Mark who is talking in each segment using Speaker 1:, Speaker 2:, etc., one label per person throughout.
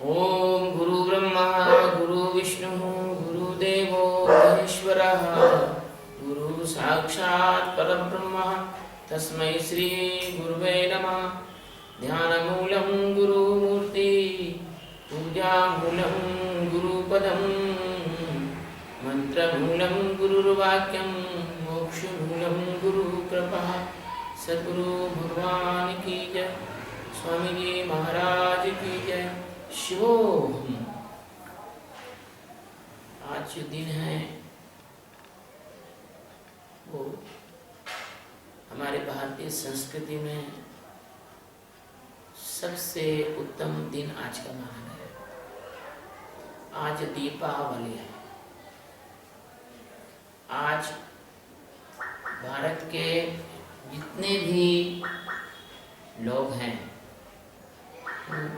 Speaker 1: ओम गुरु ब्रह्मा गुरु विष्णु गुरुदेवो महेश्वरः गुरु साक्षात् परब्रह्म तस्मै श्री गुरुवे नमः। ध्यानमूलं गुरुमूर्ति पूजामूलं गुरुपदं मंत्रमूलं गुरुर्वाक्यं मोक्षमूलं गुरुकृपा। सद्गुरु भगवान की जय, स्वामी जी महाराज की जय। शिवोहम। आज जो दिन है वो हमारे भारतीय संस्कृति में सबसे उत्तम दिन आज का माना गया। आज दीपावली है। आज भारत के जितने भी लोग हैं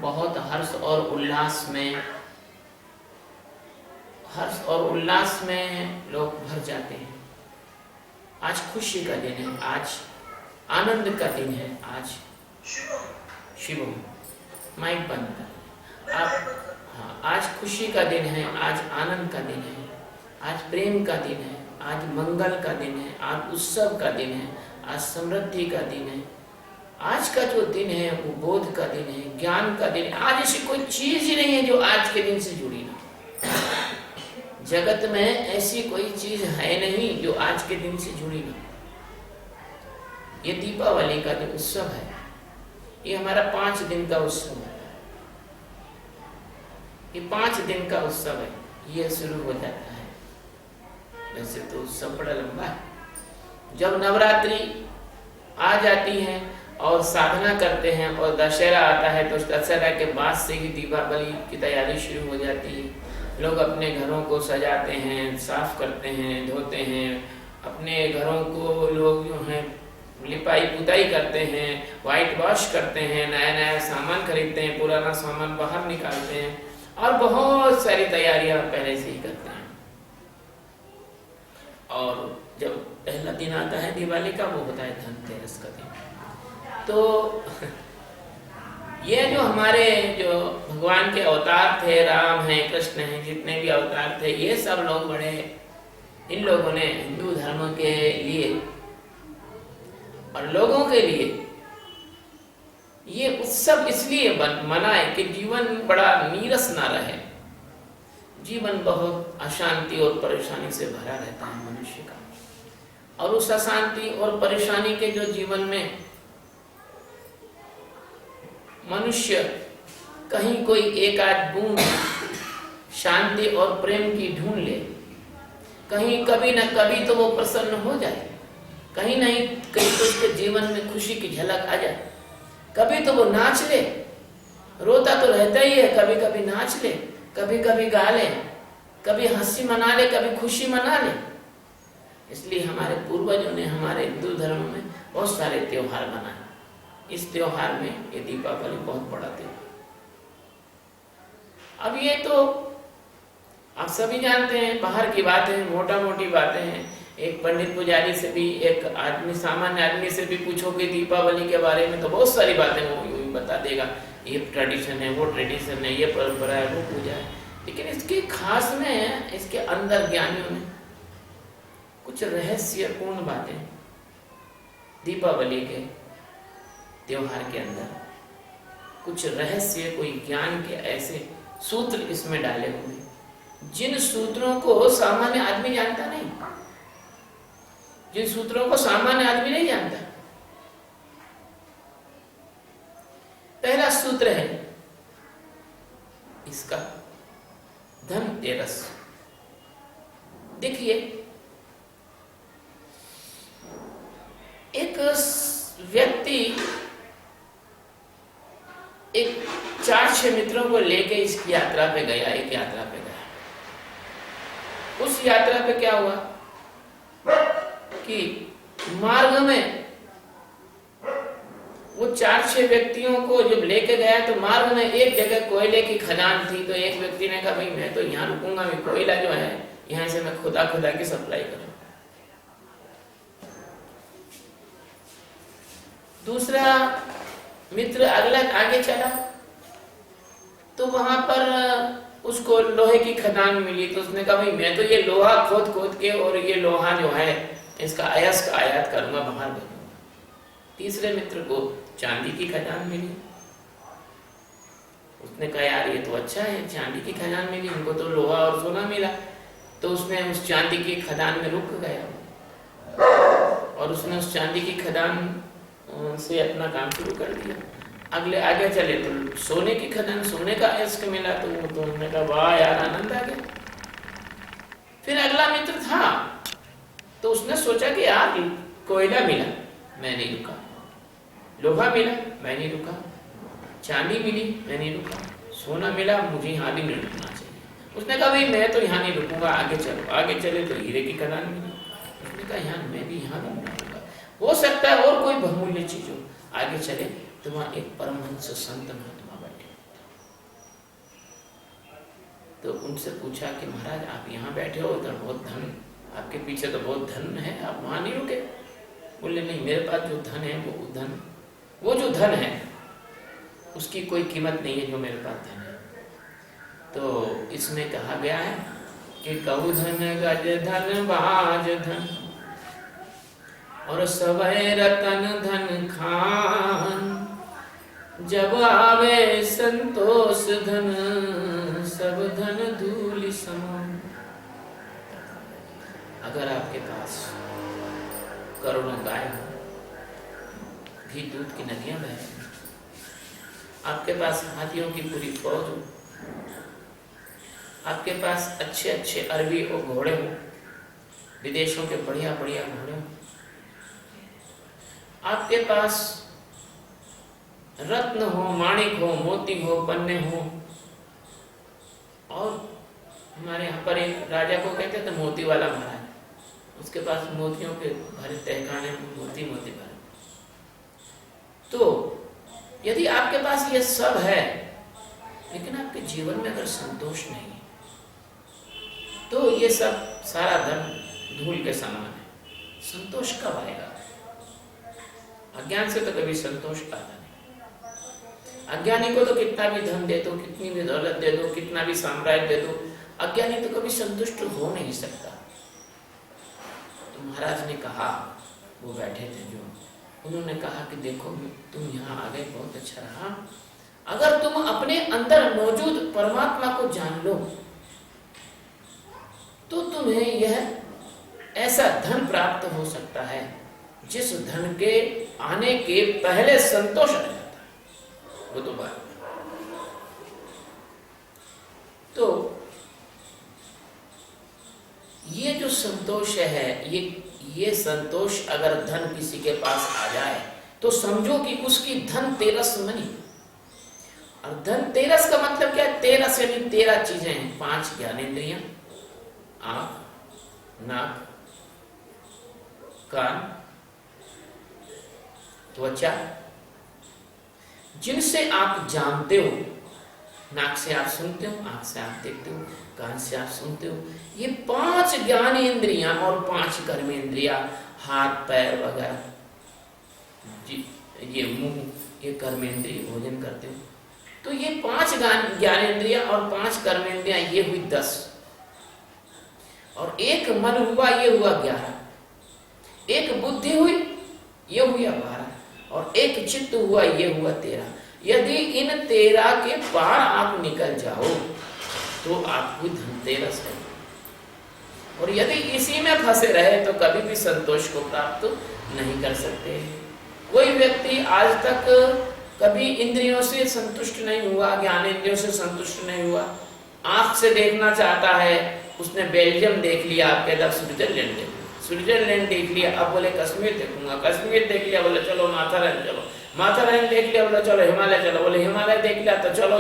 Speaker 1: बहुत हर्ष और उल्लास में लोग भर जाते हैं। आज खुशी का दिन है, आज आनंद का दिन है। आज शिवम माइक बंद कर आप। हाँ, आज खुशी का दिन है, आज आनंद का दिन है, आज प्रेम का दिन है, आज मंगल का दिन है, आज उत्सव का दिन है, आज समृद्धि का दिन है। आज का जो दिन है वो बोध का दिन है, ज्ञान का दिन है। आज ऐसी कोई चीज ही नहीं है जो आज के दिन से जुड़ी ना। जगत में ऐसी कोई चीज है नहीं जो आज के दिन से जुड़ी ना। ये दीपावली का जो उत्सव है ये हमारा 5 दिन का उत्सव है। ये 5 दिन का उत्सव है, ये शुरू हो जाता है। वैसे तो उत्सव बड़ा लंबा है। जब नवरात्रि आ जाती है और साधना करते हैं और दशहरा आता है तो दशहरा के बाद से ही दीपावली की तैयारी शुरू हो जाती है। लोग अपने घरों को सजाते हैं, साफ करते हैं, धोते हैं। अपने घरों को लोग जो हैं लिपाई पुताई करते हैं, वाइट वॉश करते हैं, नया नया सामान खरीदते हैं, पुराना सामान बाहर निकालते हैं और बहुत सारी तैयारियां पहले से ही करते हैं। और जब पहला दिन आता है दिवाली का वो होता है धनतेरस का दिन। तो ये जो हमारे जो भगवान के अवतार थे, राम हैं, कृष्ण हैं, जितने भी अवतार थे, ये सब लोग बड़े, इन लोगों ने हिंदू धर्म के लिए और लोगों के लिए ये उत्सव इसलिए मनाए कि जीवन बड़ा नीरस ना रहे। जीवन बहुत अशांति और परेशानी से भरा रहता है मनुष्य का, और उस अशांति और परेशानी के जो जीवन में मनुष्य कहीं कोई एक आध बूंद शांति और प्रेम की ढूंढ ले, कहीं कभी न कभी तो वो प्रसन्न हो जाए, कहीं नहीं कहीं तो उसके जीवन में खुशी की झलक आ जाए, कभी तो वो नाच ले। रोता तो रहता ही है, कभी कभी नाच ले, कभी कभी गा ले, कभी हंसी मना ले, कभी खुशी मना ले। इसलिए हमारे पूर्वजों ने हमारे हिंदू धर्म में बहुत सारे त्योहार बनाए। इस त्योहार में ये दीपावली बहुत बड़ा त्योहार। अब ये तो आप सभी जानते हैं, बाहर की बातें, मोटा मोटी बातें हैं। एक पंडित पुजारी से भी, एक आदमी, सामान्य आदमी से भी पूछोगे दीपावली के बारे में तो बहुत सारी बातें वो बता देगा। ये ट्रेडिशन है, वो ट्रेडिशन है, ये परंपरा है, वो पूजा है। लेकिन इसके खास में, इसके अंदर ज्ञानियों ने कुछ रहस्यपूर्ण बातें दीपावली के त्योहार के अंदर कुछ रहस्य, कोई ज्ञान के ऐसे सूत्र इसमें डाले हुए जिन सूत्रों को सामान्य आदमी जानता नहीं, जिन सूत्रों को सामान्य आदमी नहीं जानता। पहला सूत्र है इसका धनतेरस। देखिए, एक व्यक्ति एक 4-6 मित्रों को लेके इस यात्रा पे गया, एक यात्रा पे गया। उस यात्रा पे क्या हुआ कि मार्ग में वो 4-6 व्यक्तियों को जब लेके गया तो मार्ग में एक जगह कोयले की खदान थी। तो एक व्यक्ति ने कहा भाई मैं तो यहाँ रुकूंगा, मैं कोयला जो है यहाँ से मैं खुदा की सप्लाई करूँ। दूसरा मित्र अगला आगे चला तो तो वहां पर उसको लोहे की खदान मिली, तो उसने कहा भाई मैं तो ये लोहा खोद खोद के और ये लोहा जो है इसका अयस्क आयात करूंगा, बाहर भेजूंगा। तीसरे मित्र को चांदी की खदान मिली, उसने कहा यार ये तो अच्छा है, चांदी की खदान मिली, उनको तो लोहा और सोना मिला। तो उसने उस चांदी की खदान में रुक गया और उसने उस चांदी की खदान से अपना काम शुरू कर दिया। अगले आगे चले तो सोने की खदान, सोने का अयस्क मिला, तो उन्होंने कहा वाह यार आनंद आ गया। फिर अगला मित्र था तो उसने सोचा कि यार कोयला मिला, मैं नहीं रुका, लोहा मिला, मैं नहीं रुका, चांदी मिली, मैं नहीं रुका, सोना मिला, मुझे यहाँ भी नहीं रुकना चाहिए। उसने कहा भाई मैं तो यहाँ नहीं रुकूंगा, आगे चलो। आगे चले तो हीरे की खदान मिली, उसने कहा यार मैं भी यहाँ नहीं रुकूंगा, हो सकता है और कोई बहुमूल्य चीज हो। आगे चले तो वहां एक परमहंस संत महात्मा बैठे, तो उनसे पूछा कि महाराज आप यहाँ बैठे हो, उधर बहुत धन, आपके पीछे तो बहुत धन है, आप वहां नहीं रुके? बोले नहीं, मेरे पास जो धन है वो जो धन है उसकी कोई कीमत नहीं है जो मेरे पास धन है। तो इसमें कहा गया है कि कहु धन गज धन बाज धन और सवै रतन धन खान, जब आवे संतोष धन सब धन धूलि समान। अगर आपके पास करोड़ों गाय हो, घी दूध की नदियां बह रही, आपके पास हाथियों की पूरी फौज हो, आपके पास अच्छे अच्छे अरबी और घोड़े हो, विदेशों के बढ़िया बढ़िया घोड़े हो, आपके पास रत्न हो, माणिक हो, मोती हो, पन्ने हो, और हमारे यहाँ पर एक राजा को कहते थे मोती वाला महाराज, उसके पास मोतियों के भरे तहखाने, मोती मोती भरे। तो यदि आपके पास ये सब है लेकिन आपके जीवन में अगर संतोष नहीं है तो ये सब सारा धन धूल के समान है। संतोष कब आएगा? अज्ञान से तो कभी संतोष आता नहीं। अज्ञानी को तो कितना भी धन दे दो, कितनी भी दौलत दे दो, कितना भी साम्राज्य दे दो, अज्ञानी तो कभी संतुष्ट हो नहीं सकता। तो महाराज ने कहा, वो बैठे थे जो, उन्होंने कहा कि देखो तुम यहाँ आ गए, बहुत अच्छा रहा, अगर तुम अपने अंदर मौजूद परमात्मा को जान लो तो तुम्हें यह ऐसा धन प्राप्त हो सकता है जिस धन के आने के पहले संतोष आ जाता है। वो तो बात। तो ये जो संतोष है, ये संतोष अगर धन किसी के पास आ जाए तो समझो कि उसकी धन तेरस बनी। और धन तेरस का मतलब क्या है? तेरस यानी 13 चीजें हैं, 5 ज्ञानेंद्रियां, आंख, नाक, कान, त्वचा, जिनसे आप जानते हो। नाक से आप सुनते हो, आंख से आप देखते हो, कान से आप सुनते हो। ये 5 ज्ञानेंद्रियां और 5 कर्मेंद्रियां, हाथ पैर वगैरह, ये मुंह, ये कर्मेंद्रिय, भोजन करते हो। तो ये 5 ज्ञानेंद्रियां और 5 कर्मेंद्रियां, ये हुई 10, और एक मन हुआ, ये हुआ 11, एक बुद्धि हुई, ये हुआ 12, और एक चित्त हुआ, ये हुआ 13। यदि इन 13 के पार आप निकल जाओ तो आपको धनतेरस है। और यदि इसी में फंसे रहे तो कभी भी संतोष को प्राप्त नहीं कर सकते। कोई व्यक्ति आज तक कभी इंद्रियों से संतुष्ट नहीं हुआ, ज्ञानेंद्रियों से संतुष्ट नहीं हुआ। आंख से देखना चाहता है, उसने बेल्जियम देख लिया, आपके तरफ स्विट्जरलैंड देख लिया, स्विट्जरलैंड देख लिया, अब बोले कश्मीर देखूंगा, कश्मीर देख लिया, बोले चलो माथेरान चलो, माथेरान देख लिया, बोले चलो हिमालय चलो, बोले हिमालय देख लिया तो चलो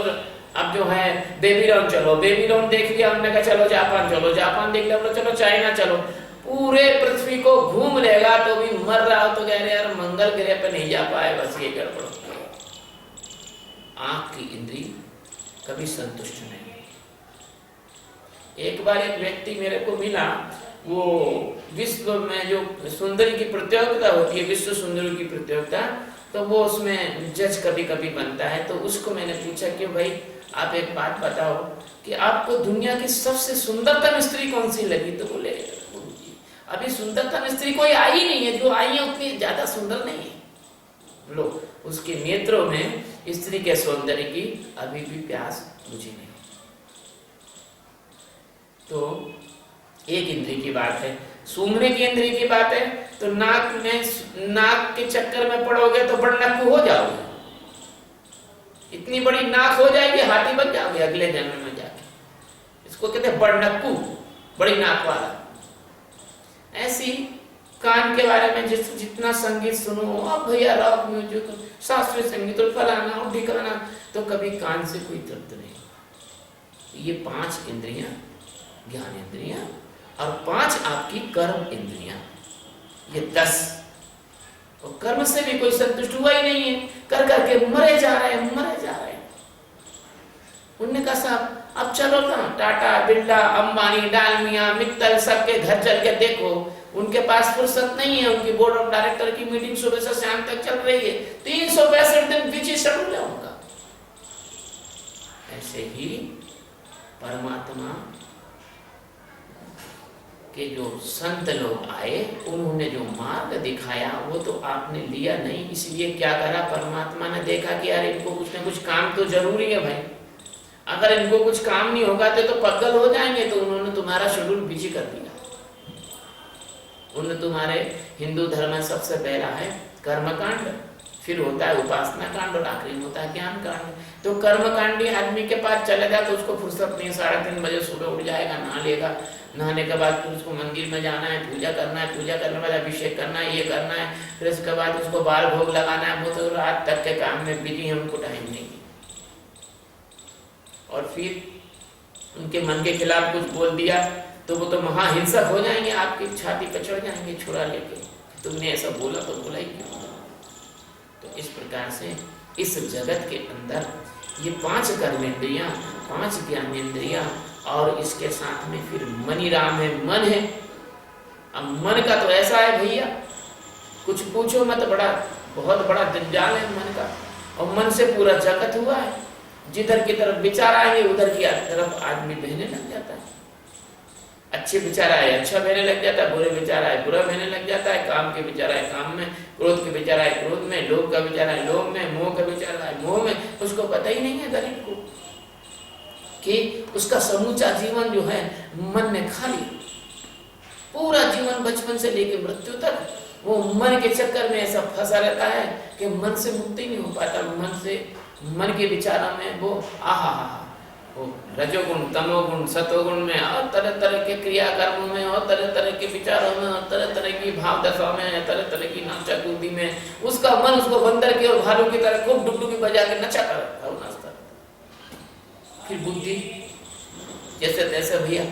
Speaker 1: अब जो है बेबीलोन चलो, बेबीलोन देख लिया, हमने कहा चलो जापान चलो, जापान देख लिया, बोले चलो चाइना चलो। पूरे पृथ्वी को घूम लेगा तो भी मर रहा हो तो कह रहे यार मंगल ग्रह पे नहीं जा पाए, बस ये गड़बड़। आंख की इंद्रिय कभी संतुष्ट नहीं। एक बार एक व्यक्ति मेरे को मिला, वो विश्व में जो सुंदरी की प्रतियोगिता होती है, विश्व सुंदरी की प्रतियोगिता, तो वो उसमें जज कभी कभी बनता है। तो उसको मैंने पूछा कि भाई आप एक बात बताओ कि आपको दुनिया की सबसे सुंदरतम स्त्री कौन सी लगी? तो बोले अभी सुंदरतम स्त्री कोई आई नहीं है, जो आई है उतनी ज्यादा सुंदर नहीं है। लो, उसके नेत्रों में स्त्री के सौंदर्य की अभी भी प्यास बुझी नहीं। तो एक इंद्रिय की बात है। सूंघने की इंद्रिय की बात है तो नाक के चक्कर में पड़ोगे तो बड़नक्कू हो जाओगे। इतनी बड़ी नाक हो जाएगी, हाथी बन जाओगे अगले जन्म में जाके। इसको कहते हैं बड़नक्कू, बड़ी नाक वाला। ऐसी कान के बारे में जितना संगीत सुनो, अब भैया रॉक म्यूजिक, शास्त्रीय संगीत और फलाना और ढिकाना, तो कभी कान से कोई तृप्त नहीं। ये 5 इंद्रियां, ज्ञान इंद्रियां और 5 आपकी कर्म इंद्रियां, ये 10। और कर्म से भी कोई संतुष्ट हुआ ही नहीं है, कर करके मरे जा रहे हैं, मरे जा रहे हैं। उन्होंने कहा साहब अब चलो ना, टाटा, बिरला, अंबानी, डालमिया, मित्तल सबके घर चल के देखो, उनके पास फुर्सत नहीं है। उनकी बोर्ड ऑफ डायरेक्टर की मीटिंग सुबह से शाम तक चल रही है, 365 दिन बिजी शेड्यूल है उनका। ऐसे ही परमात्मा के जो संत लोग आए, उन्होंने जो मार्ग दिखाया वो तो आपने लिया नहीं। इसलिए क्या करा, परमात्मा ने देखा कि यार इनको कुछ ना कुछ काम तो जरूरी है भाई, अगर इनको कुछ काम नहीं होगा तो पागल हो जाएंगे। तो उन्होंने तुम्हारा शेड्यूल बिजी कर दिया। उन्होंने तुम्हारे हिंदू धर्म में सबसे पहला है कर्मकांड, फिर होता है उपासना कांड और आखिरी होता है ज्ञान कांड। तो कर्मकांडी आदमी के पास चले जाए तो उसको फुर्सत नहीं, 3:30 बजे सुबह उठ जाएगा, नहा लेगा, नहाने के बाद फिर उसको मंदिर में जाना है, पूजा करना है, पूजा करने के बाद अभिषेक करना है, ये करना है, फिर उसके बाद उसको बाल भोग लगाना है। वो तो रात तक के काम में बिजी है, उनको टाइम नहीं। और फिर उनके मन के खिलाफ कुछ बोल दिया तो वो तो महाहिंसक हो जाएंगे, आपकी छाती पर चढ़ जाएंगे छुरा लेके, तुमने ऐसा बोला तो बोला ही क्यों। तो इस प्रकार से इस जगत के अंदर ये 5 कर्मेंद्रियां, 5 ज्ञानेंद्रियां और इसके साथ में फिर मनीराम है, मन है। अब मन का तो ऐसा है भैया, कुछ पूछो मत, बहुत बड़ा जंजाल है मन का। और मन से पूरा जगत हुआ है, जिधर की तरफ विचार आएंगे उधर की तरफ आदमी बहने लग जाता है। अच्छे विचार आए अच्छा बहने लग जाता है, बुरे विचार आए बुरा बहने लग जाता है, काम के विचार आए काम में, क्रोध के विचार आए क्रोध में, लोभ का विचार आए लोभ में, मोह का विचार आए मोह में। उसको पता ही नहीं है गरीब को कि उसका समूचा जीवन जो है मन ने खा लिया। पूरा जीवन बचपन से लेकर मृत्यु तक वो मन के चक्कर में ऐसा फंसा रहता है कि मन से मुक्ति नहीं हो पाता। मन के विचारों में वो वो रजोगुण, तमोगुण, सतोगुण में और तरह तरह के क्रियाकर्मों में और तरह तरह के विचारों में और तरह तरह की भाव दशा में, तरह तरह की नाचा कूदी में उसका मन उसको बंदर के और भालू की तरह खूब डुगडुगी बजा के नचा कर रखा है, नाचता। फिर बुद्धि जैसे तैसे भैया,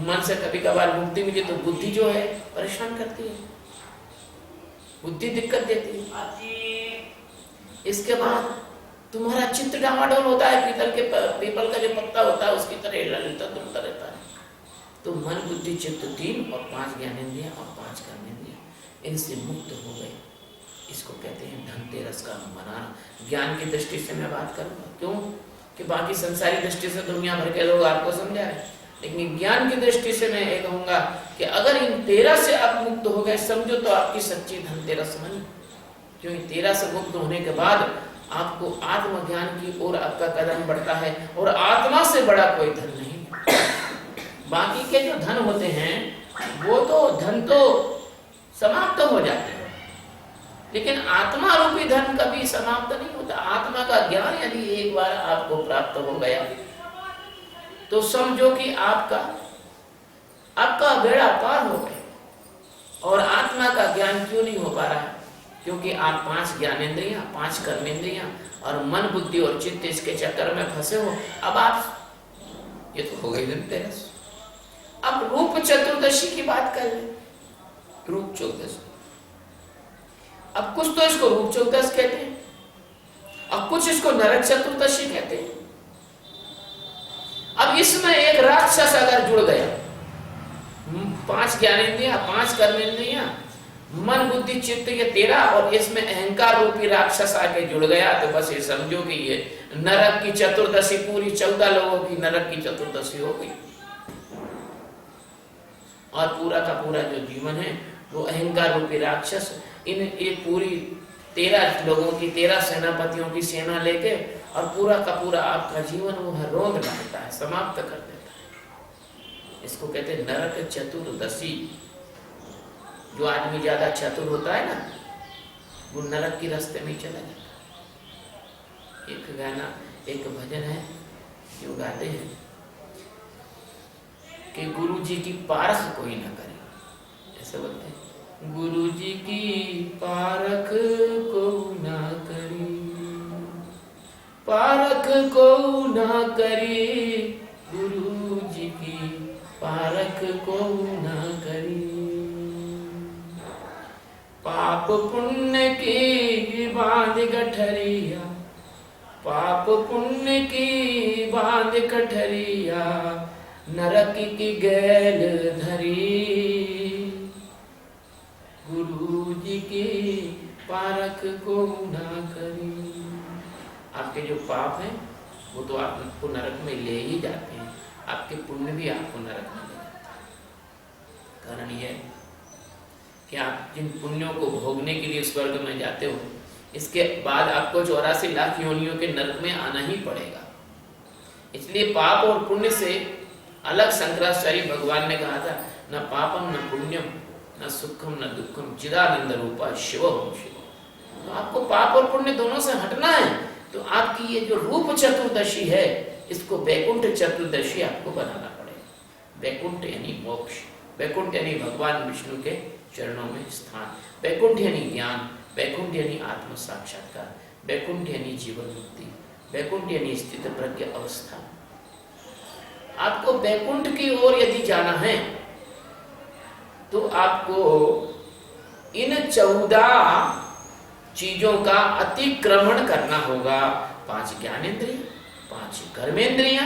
Speaker 1: मन से कभी कभार मुक्ति मिली तो बुद्धि जो है परेशान करती है, बुद्धि दिक्कत देती है। इसके बाद तुम्हारा चित्त डामाडोल होता है, पीपल का जो पत्ता होता है उसकी तरह हिलता डुलता रहता है। तो मन बुद्धि चित्त 3 और 5 ज्ञानेंद्रियां और 5 कर्मेंद्रियां, इनसे मुक्त हो गए। इसको कहते हैं धनतेरस का मनाना। ज्ञान की दृष्टि से मैं बात करूंगा, क्यों कि बाकी संसारी दृष्टि से दुनिया भर के लोग आपको समझा रहे, लेकिन ज्ञान की दृष्टि से मैं ये कहूंगा कि अगर इन 13 से आप मुक्त हो गए, समझो तो आपकी सच्ची धनतेरस बनी। क्योंकि 13 से मुक्त होने के बाद आपको आत्मज्ञान की ओर आपका कदम बढ़ता है, और आत्मा से बड़ा कोई धन नहीं। बाकी के जो धन होते हैं वो तो धन तो समाप्त हो जाते हैं, लेकिन आत्मा रूपी धन कभी समाप्त नहीं होता। आत्मा का ज्ञान यदि एक बार आपको प्राप्त हो गया तो समझो कि आपका बेड़ा पार हो गया। और आत्मा का ज्ञान क्यों नहीं हो पा रहा है? क्योंकि आप 5 ज्ञानेंद्रियां, 5 कर्मेंद्रियां और मन बुद्धि और चित्त इसके चक्कर में फंसे हो। अब आप ये तो हो गई धनतेरस। अब रूप चतुर्दशी की बात कर ले, रूप चतुर्दशी। अब कुछ तो इसको रूप चतुर्दशी कहते हैं, अब कुछ इसको नरक चतुर्दशी कहते हैं। अब इसमें एक राक्षस अगर जुड़ गया, 5 ज्ञानेंद्रियां, 5 कर्मेंद्रियां मन बुद्धि चित्त ये तेरा, और इसमें अहंकार रूपी राक्षस आके जुड़ गया तो बस ये समझो कि ये नरक की चतुर्दशी पूरी 14 लोगों की नरक की चतुर्दशी हो गई। और पूरा का पूरा जो जीवन है वो अहंकार रूपी राक्षस इन ये पूरी 13 लोगों की 13 सेनापतियों की सेना लेके और पूरा का पूरा आपका जीवन वो रोंद डालता है, समाप्त कर देता है। इसको कहते हैं नरक चतुर्दशी। जो आदमी ज्यादा चतुर होता है ना वो नरक के रास्ते में चला जाता है। एक गाना एक भजन है जो गाते हैं कि गुरु जी की पारख कोई ना करे, ऐसे बोलते हैं, गुरु जी की पारख को ना करी, पारख को ना करी, गुरु जी की पारख को ना करी। पाप पुण्य की बांध गठरिया, पाप पुण्य की बांध गठरिया, नरक की गैल धरी, गुरु जी की पारख को ना करी। आपके जो पाप हैं वो तो आपको नरक में ले ही जाते हैं, आपके पुण्य भी आपको नरक में ले जाते हैं। कारण यह कि आप जिन पुण्यों को भोगने के लिए स्वर्ग में जाते हो, इसके बाद आपको 84 लाख योनियों के नरक में आना ही पड़ेगा। इसलिए पाप और पुण्य से अलग शंकराचार्य भगवान ने कहा था, न पापम न पुण्यम न सुखम न दुखम चिदानंद रूपा शिवम शिव। तो आपको पाप और पुण्य दोनों से हटना है, तो आपकी ये जो रूप चतुर्दशी है इसको वैकुंठ चतुर्दशी आपको बनाना पड़ेगा। वैकुंठ यानी मोक्ष, वैकुंठ यानी भगवान विष्णु के चरणों में स्थान, वैकुंठ यानी ज्ञान, वैकुंठ यानी आत्म साक्षात्कार, वैकुंठ यानी जीवन मुक्ति, वैकुंठ यानी स्थित प्रज्ञ अवस्था। आपको वैकुंठ की ओर यदि जाना है तो आपको इन 14 चीजों का अतिक्रमण करना होगा। 5 ज्ञानेंद्रिय, 5 कर्मेंद्रियां,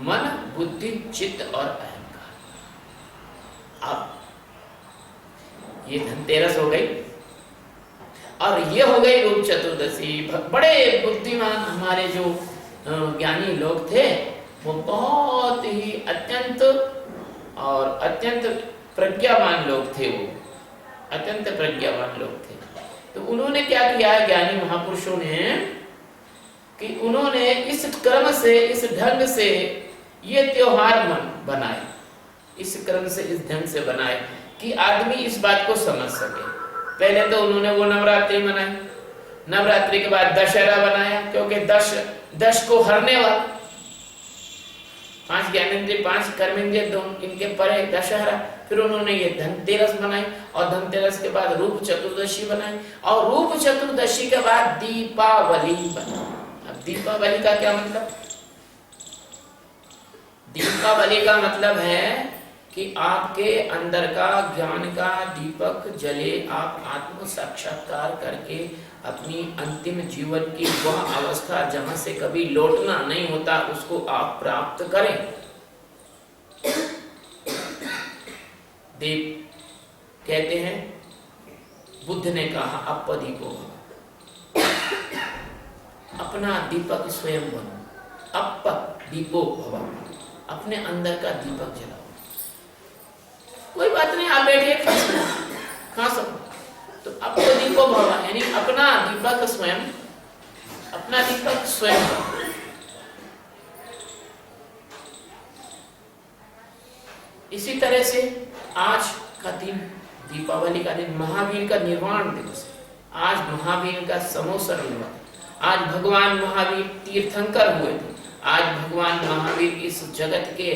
Speaker 1: मन बुद्धि चित्त और अहंकार। अब ये धनतेरस हो गई और ये हो गई रूप चतुर्दशी। बड़े बुद्धिमान हमारे जो ज्ञानी लोग थे वो बहुत ही अत्यंत प्रज्ञावान लोग थे, वो अत्यंत प्रज्ञावान लोग थे। तो उन्होंने क्या किया, ज्ञानी महापुरुषों ने, कि उन्होंने इस क्रम से इस ढंग से ये त्योहार बनाए, इस क्रम से इस ढंग से बनाए कि आदमी इस बात को समझ सके। पहले तो उन्होंने वो नवरात्रि मनाई, नवरात्रि के बाद दशहरा बनाया, क्योंकि 10 को हरने वाला, 5 ज्ञानेंद्रिय 5 कर्मेंद्रिय इनके परे दशहरा। फिर उन्होंने ये धनतेरस बनाई और धनतेरस के बाद रूप चतुर्दशी बनाई और रूप चतुर्दशी के बाद दीपावली बना। अब दीपावली का क्या मतलब? दीपावली का मतलब है कि आपके अंदर का ज्ञान का दीपक जले, आप आत्म साक्षात्कार करके अपनी अंतिम जीवन की वह अवस्था जहां से कभी लौटना नहीं होता उसको आप प्राप्त करें। दीप कहते हैं, बुद्ध ने कहा अपदीपो, अपना दीपक स्वयं बनो, अपदीपो भव, अपने अंदर का दीपक जलाओ। कोई बात नहीं, आप बैठिए खा सको, तो अपदीपो भव यानी अपना दीपक स्वयं, अपना दीपक स्वयं। इसी तरह से आज का दिन, दीपावली का दिन, महावीर का निर्वाण दिवस है। आज महावीर का समोसरण हुआ, आज भगवान महावीर तीर्थंकर हुए थे। आज भगवान महावीर इस जगत के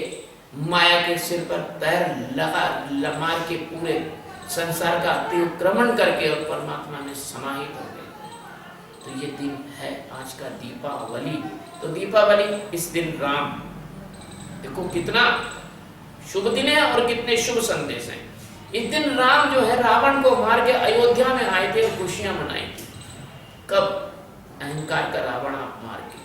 Speaker 1: माया के सिर पर पैर मार के पूरे संसार का अतिक्रमण करके और परमात्मा में समाहित हो गए। तो ये दिन है आज का दीपावली। तो दीपावली, इस दिन राम, देखो कितना शुभ दिन है और कितने शुभ संदेश हैं। इस दिन राम जो है रावण को मार के अयोध्या में आए थे, खुशियां मनाई थी। कब? अहंकार का रावण आप मार के,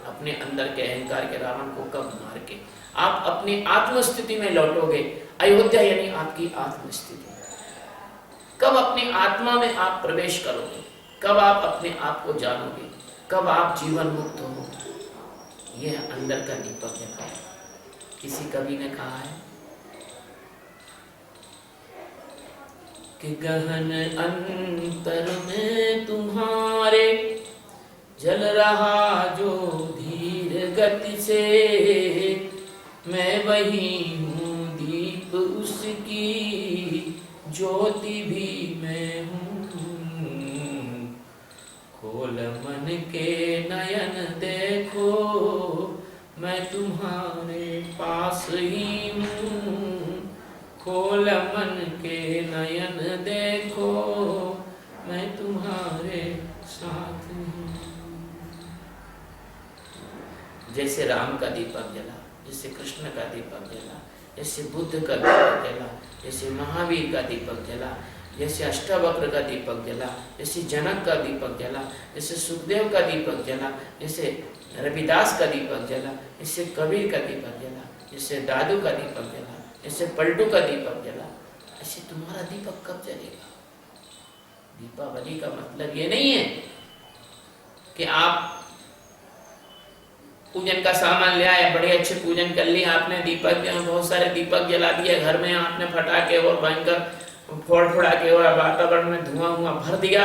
Speaker 1: अपने अंदर के अहंकार के रावण को कब मार के आप अपनी आत्मस्थिति में लौटोगे। अयोध्या यानी आपकी आत्मस्थिति। कब अपनी आत्मा में आप प्रवेश करोगे, कब आप अपने आप को जानोगे, कब आप जीवन मुक्त हो। यह अंदर का दीपक जला। किसी कवि ने कहा है कि गहन अंतर में तुम्हारे जल रहा जो धीर गति से, मैं वही हूँ दीप उसकी, ज्योति भी मैं हूँ। खोल मन के नयन देखो, मैं तुम्हारे पास ही हूँ। खोल मन के नयन देखो, मैं तुम्हारे साथ हूँ। जैसे राम का दीपक जला, जैसे कृष्ण का दीपक जला, जैसे बुद्ध का दीपक जला, जैसे महावीर का दीपक जला, जैसे अष्टावक्र का दीपक जला, जैसे जनक का दीपक जला, जैसे सुखदेव का दीपक जला, जैसे रविदास का दीपक जला, जैसे कबीर का दीपक जला, जैसे दादू का दीपक जला, जैसे पलटू का दीपक जला, ऐसे तुम्हारा दीपक कब जलेगा? दीपावली का मतलब ये नहीं है कि आप पूजन का सामान ले आए, बड़े अच्छे पूजन कर लिया आपने, दीपक बहुत सारे दीपक जला दिए घर में, आपने फटाके और भयंकर फोड़ के और वातावरण में धुआं भर दिया,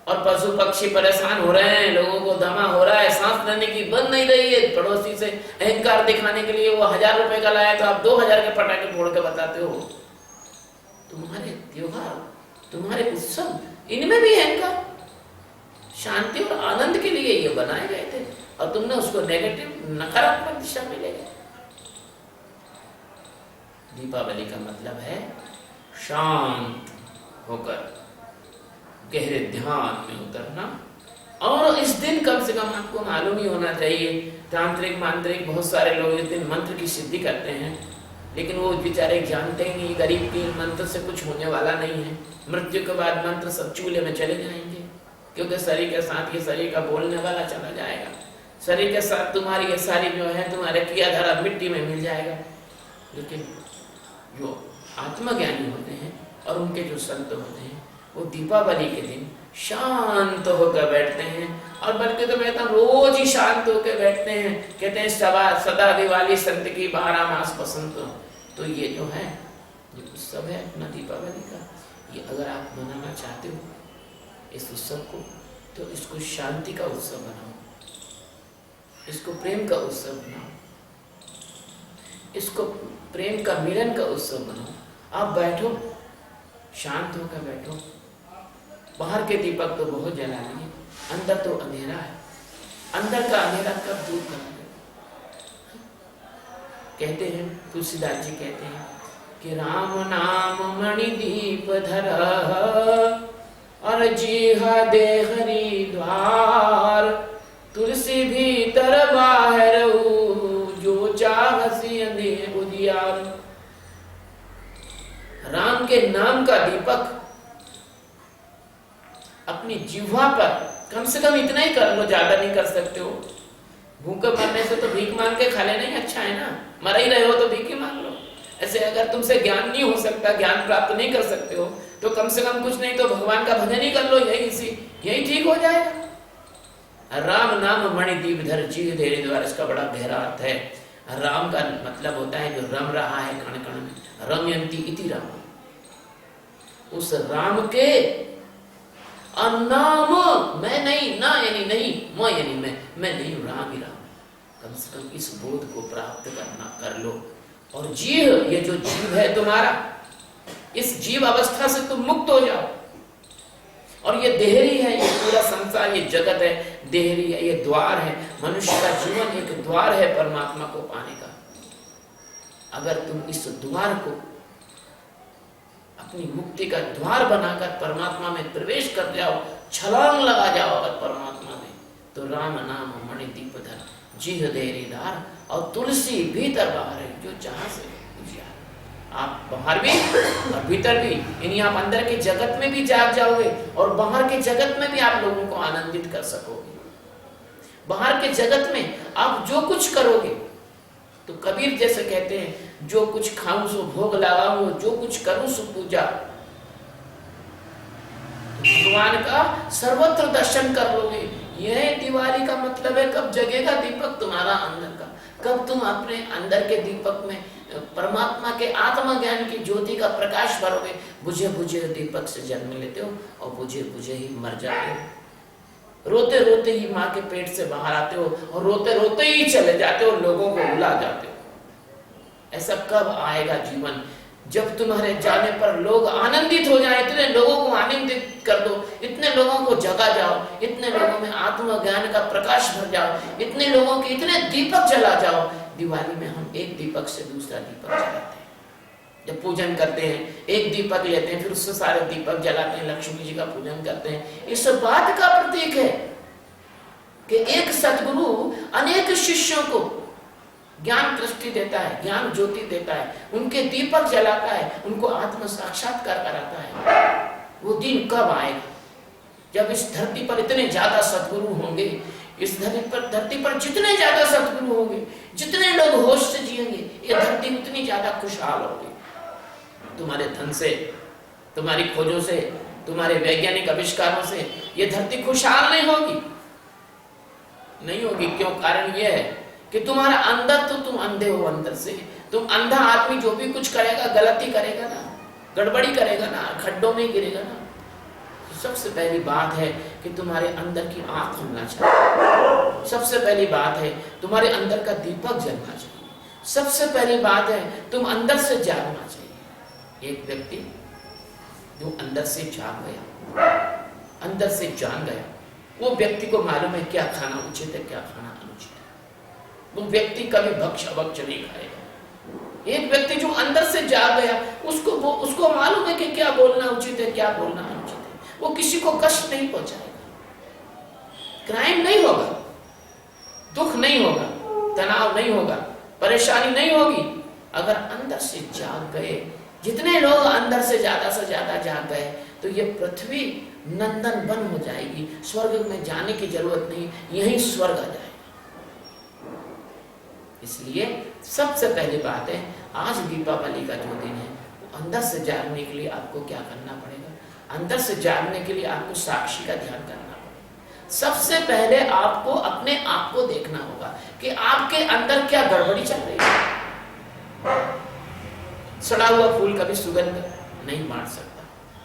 Speaker 1: और पशु पक्षी परेशान हो रहे हैं, लोगों को दमा हो रहा है, सांस लेने की बंद नहीं रही है। पड़ोसी से अहंकार दिखाने के लिए वो 1000 रुपए का लाया तो आप 2000 के पटाखे फोड़ के बताते हो। तुम्हारे त्योहार, तुम्हारे उत्सव, इनमें भी अहंकार, शांति और आनंद के लिए ये बनाए गए थे, और तुमने उसको नेगेटिव, नकारात्मक दिशा में ले गए। दीपावली का मतलब है शांत होकर गहरे ध्यान में उतरना। और इस दिन कम से कम आपको मालूम ही होना चाहिए, तांत्रिक मांत्रिक बहुत सारे लोग इस दिन मंत्र की सिद्धि करते हैं, लेकिन वो बेचारे जानते ही नहीं, गरीब की मंत्र से कुछ होने वाला नहीं है। मृत्यु के बाद मंत्र सब चूल्हे में चले जाएंगे, क्योंकि शरीर के साथ ये शरीर का बोलने वाला चला जाएगा, शरीर के साथ तुम्हारी ये सारी जो है तुम्हारे किया धरा मिट्टी में मिल जाएगा। लेकिन जो आत्मज्ञानी होते हैं और उनके जो संत होते हैं, वो दीपावली के दिन शांत होकर बैठते हैं, और बल्कि तो मैं कहता हूँ रोज ही शांत होकर बैठते हैं। कहते हैं सदा दिवाली संत की 12 मास बसंत। तो ये जो है ये उत्सव है अपना दीपावली का, ये अगर आप मनाना चाहते हो इस उत्सव को, तो इसको शांति का उत्सव बनाओ, इसको प्रेम का उत्सव बनाओ, इसको प्रेम का मिलन का उत्सव बनाओ। आप बैठो, शांत होकर बैठो। बाहर के दीपक तो बहुत जला लिए, अंदर तो अंधेरा है, अंदर का अंधेरा कब दूर करोगे? कहते हैं, तुलसीदास जी कहते हैं कि राम नाम मणि दीप धर, और जीहा दे हरि द्वार, तुलसी भीतर बाहर जो चाहसी अंधेर उजियार। राम के नाम का दीपक अपनी जिह्वा पर कम से कम इतना ही कर लो, ज्यादा नहीं कर सकते हो। भूखे मरने से तो भीख मांग के खा लेना ही अच्छा है ना, मर ही रहे हो तो भीख ही मांग लो। ऐसे अगर तुमसे ज्ञान नहीं हो सकता, ज्ञान प्राप्त नहीं कर सकते हो, तो कम से कम कुछ नहीं तो भगवान का भजन ही कर लो, यही ठीक हो जाएगा। राम नाम मणि दीप धर जीव धैर्य द्वार, इसका बड़ा गहरा अर्थ है। राम का मतलब होता है जो रम रहा है कण कण में, रमयंती इति राम, उस राम के नाम, मैं नहीं, ना यानी नहीं, मैं यानी मैं नहीं हूं, राम ही राम। कम से कम इस बोध को प्राप्त कर लो। और जीव, ये जो जीव है तुम्हारा, इस जीव अवस्था से तुम मुक्त हो जाओ। और ये देहरी है, ये पूरा संसार, ये जगत है, देहरी है, ये द्वार है। मनुष्य का जीवन एक द्वार है परमात्मा को पाने का। अगर तुम इस द्वार को अपनी मुक्ति का द्वार बनाकर परमात्मा में प्रवेश कर जाओ, छलांग लगा जाओ अगर परमात्मा में, तो राम नाम मणि दीप धर जीह देरीदार, और तुलसी भीतर बाहर है जो जहां से उजियार। आप बाहर भी और भीतर भी, यानी आप अंदर के जगत में भी जाग जाओगे और बाहर के जगत में भी आप लोगों को आनंदित कर सकोगे। बाहर के जगत में आप जो कुछ करोगे, तो कबीर जैसे कहते हैं, जो कुछ खाऊं सो भोग लगाऊं, जो कुछ करूं सो पूजा। भगवान का सर्वत्र दर्शन कर लोगे। यह दिवाली का मतलब है। कब जगेगा दीपक तुम्हारा अंदर का? कब तुम अपने अंदर के दीपक में परमात्मा के आत्मज्ञान की ज्योति का प्रकाश भरोगे? बुझे बुझे दीपक से जन्म लेते हो और बुझे बुझे ही मर जाते हो। रोते रोते ही माँ के पेट से बाहर आते हो और रोते रोते ही चले जाते हो, लोगों को भुला जाते हो। ऐसा कब आएगा जीवन? जब तुम्हारे जाने पर लोग आनंदित हो जाए। इतने लोगों को आनंदित कर दो, इतने लोगों को जगा जाओ, इतने लोगों में आत्मज्ञान का प्रकाश भर जाओ, इतने लोगों के इतने दीपक जला जाओ। दिवाली में हम एक दीपक से दूसरा दीपक जलाते हैं। जब पूजन करते हैं एक दीपक लेते हैं, फिर उससे सारे दीपक जलाते हैं, लक्ष्मी जी का पूजन करते हैं। इस बात का प्रतीक है कि एक सद्गुरु अनेक शिष्यों को ज्ञान दृष्टि देता है, ज्ञान ज्योति देता है, उनके दीपक जलाता है, उनको आत्म साक्षात्कार कराता है। वो दिन कब आएगा जब इस धरती पर इतने ज्यादा सद्गुरु होंगे? इस धरती पर जितने ज्यादा सद्गुरु होंगे, जितने लोग होश से जिएंगे, ये धरती उतनी ज्यादा खुशहाल होगी। तुम्हारे धन से, तुम्हारी खोजों से, तुम्हारे वैज्ञानिक आविष्कारों से ये धरती खुशहाल नहीं होगी। नहीं होगी। क्यों? कारण यह है कि तुम्हारा अंदर, तो तुम अंधे हो अंदर से। तुम अंधा आदमी जो भी कुछ करेगा गलती करेगा ना, गड़बड़ी करेगा ना, खड्डों में गिरेगा ना। सबसे पहली बात है कि तुम्हारे अंदर की आंख खुलना चाहिए। सबसे पहली बात है तुम्हारे अंदर का दीपक जलना चाहिए। सबसे पहली बात है तुम अंदर से जागना चाहिए। एक व्यक्ति जो अंदर से जाग गया, अंदर से जान गया, वो व्यक्ति को मालूम है क्या खाना उचित है, क्या खाना अनुचित है। वो व्यक्ति कभी भक्ष अभक्ष नहीं खाएगा। एक व्यक्ति जो अंदर से जाग गया, उसको मालूम है कि क्या बोलना उचित है, क्या बोलना अनुचित है। वो किसी को कष्ट नहीं पहुंचाएगा, क्राइम नहीं होगा, दुख नहीं होगा, तनाव नहीं होगा, परेशानी नहीं होगी। अगर अंदर से जाग गए, जितने लोग अंदर से ज्यादा जाग गए, तो ये पृथ्वी नंदन बन हो जाएगी। स्वर्ग में जाने की जरूरत नहीं, यही स्वर्ग आ जाएगा। इसलिए सबसे पहली बात है, आज दीपावली का जो दिन है, अंदर से जागने के लिए आपको क्या करना पड़ेगा? अंदर से जागने के लिए आपको साक्षी का ध्यान करना पड़ेगा। सबसे पहले आपको अपने आप को देखना होगा कि आपके अंदर क्या गड़बड़ी चल रही है। सड़ा हुआ फूल कभी सुगंध नहीं मार सकता।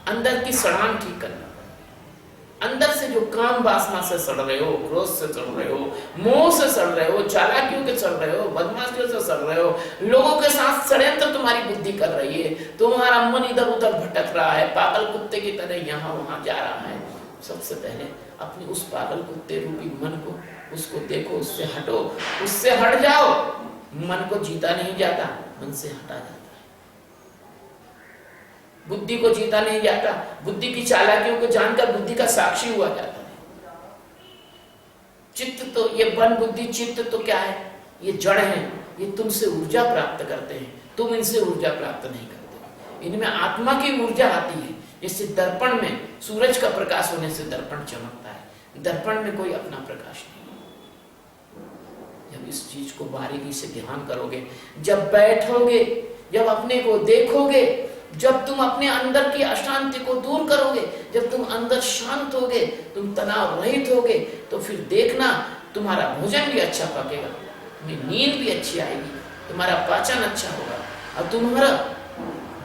Speaker 1: अंदर की सड़ान ठीक करना। अंदर से जो काम वासना से सड़ रहे हो, क्रोध से सड़ रहे हो, मोह से सड़ रहे हो, चालाकियों के सड़ रहे हो, बदमाशियों से सड़ रहे हो, लोगों के साथ षड्यंत्र तुम्हारी बुद्धि कर रही है, तुम्हारा मन इधर उधर भटक रहा है, पागल कुत्ते की तरह यहाँ वहां जा रहा है। सबसे पहले अपने उस पागल कुत्ते रूपी मन को, उसको देखो, उससे हटो, उससे हट जाओ। मन को जीता नहीं जाता, मन से हटा जाता है। बुद्धि को जीता नहीं जाता, बुद्धि की चालाकियों को जानकर बुद्धि का साक्षी हुआ जाता है। चित्त तो, ये मन बुद्धि चित्त तो क्या है? ये जड़ है, ये तुमसे ऊर्जा प्राप्त करते हैं, तुम इनसे ऊर्जा प्राप्त नहीं करते। इनमें आत्मा की ऊर्जा आती है। जैसे दर्पण में सूरज का प्रकाश होने से दर्पण चमकता है, दर्पण में कोई अपना प्रकाश नहीं। जब इस चीज को बारीकी से ध्यान करोगे, जब बैठोगे, जब अपने को देखोगे, जब तुम अपने अंदर की अशांति को दूर करोगे, जब तुम अंदर शांत होगे, तुम तनाव रहित होगे, तो फिर देखना तुम्हारा भोजन भी अच्छा पकेगा, तुम्हें नींद भी अच्छी आएगी, तुम्हारा पाचन अच्छा होगा, और तुम्हारा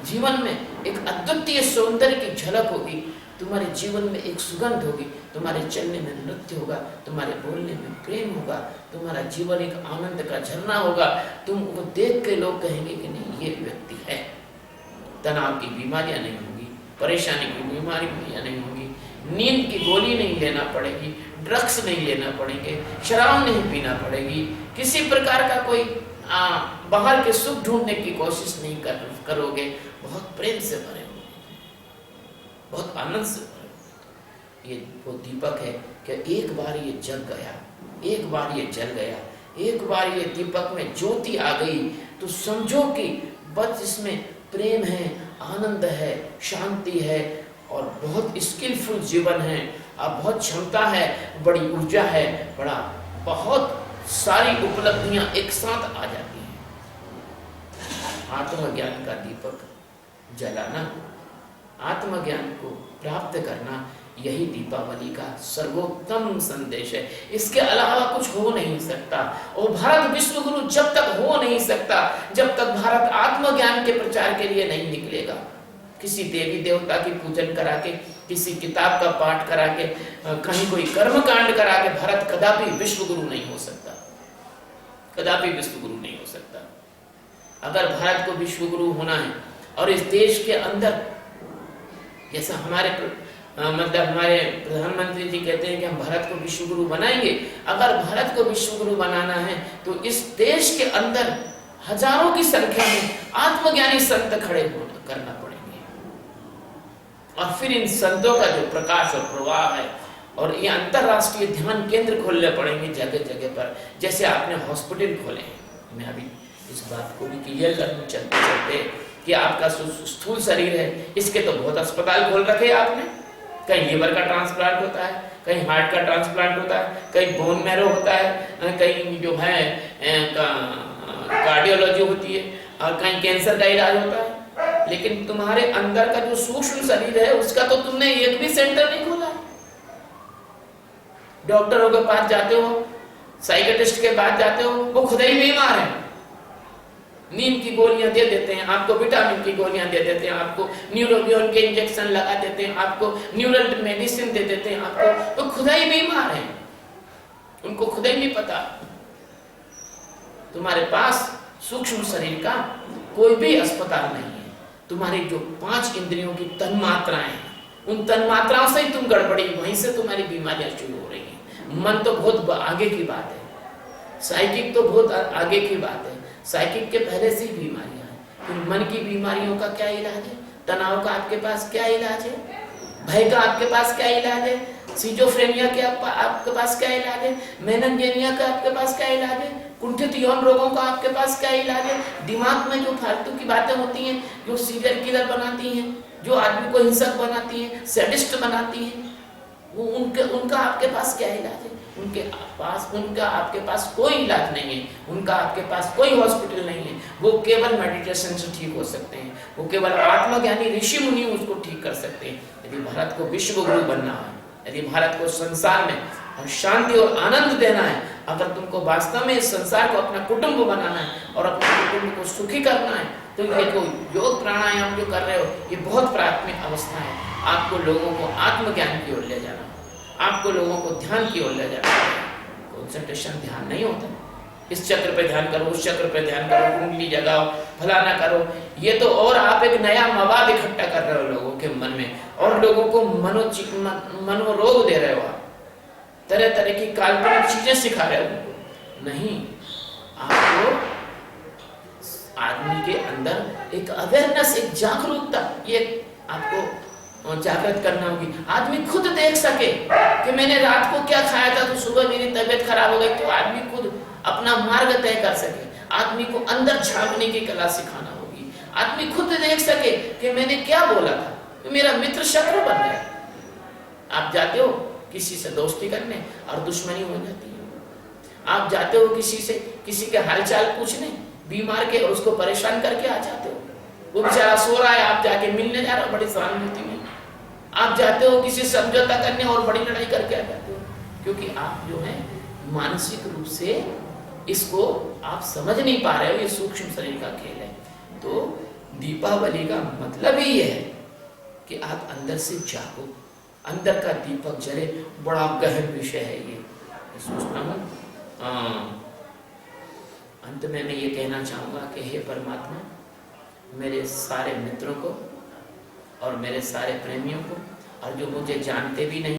Speaker 1: जीवन में एक अद्वितीय सौंदर्य की झलक होगी, तुम्हारे जीवन में एक सुगंध होगी, तुम्हारे चलने में नृत्य होगा, तुम्हारे बोलने में प्रेम होगा, तुम्हारा जीवन एक आनंद का झरना होगा। तुमको देख के लोग कहेंगे कि नहीं, ये व्यक्ति है। तनाव की बीमारियां नहीं होंगी, परेशानी की बीमारियां नहीं होंगी, नींद की गोली नहीं लेना पड़ेगी, ड्रग्स नहीं लेना पड़ेंगे, शराब नहीं पीना पड़ेगी, किसी प्रकार का कोई बाहर के सुख ढूंढने की कोशिश नहीं करोगे। बहुत प्रेम से भरे होंगे, बहुत आनंद से भरे होंगे। ये वो दीपक है कि एक बार ये जग गया, एक बार ये जल गया, एक बार ये दीपक में ज्योति आ गई, तो समझो कि बस इसमें प्रेम है, आनंद है, शांति है, और बहुत स्किलफुल जीवन है, अब बहुत क्षमता है, बड़ी ऊर्जा है, बहुत सारी उपलब्धियां एक साथ आ जाती हैं। आत्मज्ञान का दीपक जलाना, आत्मज्ञान को प्राप्त करना, यही दीपावली का सर्वोत्तम संदेश है। इसके अलावा कुछ हो नहीं सकता। और भारत विश्व गुरु जब तक हो नहीं सकता, जब तक भारत आत्मज्ञान के प्रचार के लिए नहीं निकलेगा। किसी देवी देवता की पूजन करा के, किसी किताब का पाठ करा के, कहीं कोई कर्म कांड करा के भारत कदापि विश्व गुरु नहीं हो सकता, कदापि विश्व गुरु नहीं हो सकता। अगर भारत को विश्व गुरु होना है और इस देश के अंदर, जैसा हमारे प्रधानमंत्री जी कहते हैं कि हम भारत को विश्व गुरु बनाएंगे, अगर भारत को विश्व गुरु बनाना है तो इस देश के अंदर हजारों की संख्या में आत्मज्ञानी संत खड़े करना पड़ेंगे। और फिर इन संतों का जो प्रकाश और प्रवाह है, और ये अंतरराष्ट्रीय ध्यान केंद्र खोलने पड़ेंगे जगह जगह पर, जैसे आपने हॉस्पिटल खोले हैं। मैं अभी इस बात को भी क्लियर करूं चलते चलते कि आपका स्थूल शरीर है, इसके तो बहुत अस्पताल खोल रखे आपने। कहीं लीवर का ट्रांसप्लांट होता है, कहीं हार्ट का ट्रांसप्लांट होता है, कहीं बोन मैरो होता है, कहीं जो है कार्डियोलॉजी होती है, और कहीं कैंसर का इलाज होता है। लेकिन तुम्हारे अंदर का जो सूक्ष्म शरीर है उसका तो तुमने एक भी सेंटर नहीं खोला। डॉक्टरों के पास जाते हो, साइकियाट्रिस्ट के पास जाते हो, वो खुद ही बीमार है, नींद की गोलियां दे देते हैं आपको, विटामिन की गोलियां दे देते हैं आपको, न्यूरोबियन के इंजेक्शन लगा देते हैं आपको, न्यूरल मेडिसिन दे देते हैं आपको, तो खुद ही बीमार है, उनको खुद ही नहीं पता। तुम्हारे पास सूक्ष्म शरीर का कोई भी अस्पताल नहीं है। तुम्हारी जो 5 इंद्रियों की तन्मात्राएं हैं, उन तन्मात्राओं से ही तुम गड़बड़ी, वहीं से तुम्हारी बीमारियां शुरू हो रही हैं। मन तो बहुत आगे की बात है, साइकिक तो बहुत आगे की बात है। साइकिक के पहले से ही बीमारियां हैं, फिर मन की बीमारियों का क्या इलाज है, तनाव का आपके पास क्या इलाज है, भय का आपके पास क्या इलाज है, सिजोफ्रेनिया के आपके पास क्या इलाज है, मेनिंजेनिया का आपके पास क्या इलाज है, कुंठित यौन रोगों का आपके पास क्या इलाज है। दिमाग में जो फालतू की बातें होती हैं, जो सीरियल किलर बनाती हैं, जो आदमी को हिंसक बनाती हैं, सैडिस्ट बनाती हैं, वो उनका आपके पास क्या इलाज है। उनका आपके पास कोई इलाज नहीं है, उनका आपके पास कोई हॉस्पिटल नहीं है। वो केवल मेडिटेशन से ठीक हो सकते हैं, वो केवल आत्मज्ञानी ऋषि मुनि उसको ठीक कर सकते हैं। यदि भारत को विश्व गुरु बनना है, यदि भारत को संसार में और शांति और आनंद देना है, अगर तुमको वास्तव में इस संसार को अपना कुटुंब बनाना है और अपने कुटुंब को सुखी करना है, तो ये जो योग प्राणायाम जो कर रहे हो, ये बहुत प्राथमिक अवस्था है। आपको लोगों को आत्मज्ञान की ओर ले जाना, आपको लोगों को ध्यान की ओर ले जाना है। कंसंट्रेशन ध्यान नहीं होता, इस चक्र पे ध्यान करो, उस चक्र पे ध्यान करो, कुंडली जगाओ, फलाना करो, ये तो और आप एक नया मवाद इकट्ठा कर रहे हो लोगों के मन में, और लोगों को मनोरोग दे रहे हो, आप तरह तरह की काल्पनिक चीजें सिखा रहे हो। नहीं, आपको आदमी के अंदर एक अवेयरनेस, एक जागरूकता, ये आपको जागृत करना होगी। आदमी खुद देख सके कि मैंने रात को क्या खाया था तो सुबह मेरी तबीयत खराब हो गई, तो आदमी खुद अपना मार्ग तय कर सके। आदमी को अंदर झांकने की कला सिखाना होगी। आदमी खुद देख सके कि मैंने क्या बोला था, तो मेरा मित्र शत्रु बन गया। आप जाते हो किसी से दोस्ती करने और दुश्मनी हो जाती है। आप जाते हो किसी के हालचाल पूछने, बीमार के, और उसको परेशान करके आ जाते हो। वो बेचारा सो रहा है, आप जाके मिलने जा रहे हो बड़ी सहानुभूति में। आप जाते हो किसी समझौता करने और बड़ी लड़ाई करके आ जाते हो, क्योंकि आप जो है मानसिक रूप से इसको आप समझ नहीं पा रहे हो। ये सूक्ष्म शरीर का खेल है। तो दीपावली का मतलब ही है कि आप अंदर से जागो, अंदर का दीपक जले। बड़ा गहन विषय है ये, सोचता हूँ। अंत में मैं ये कहना चाहूँगा कि हे परमात्मा, मेरे सारे मित्रों को और मेरे सारे प्रेमियों को, और जो मुझे जानते भी नहीं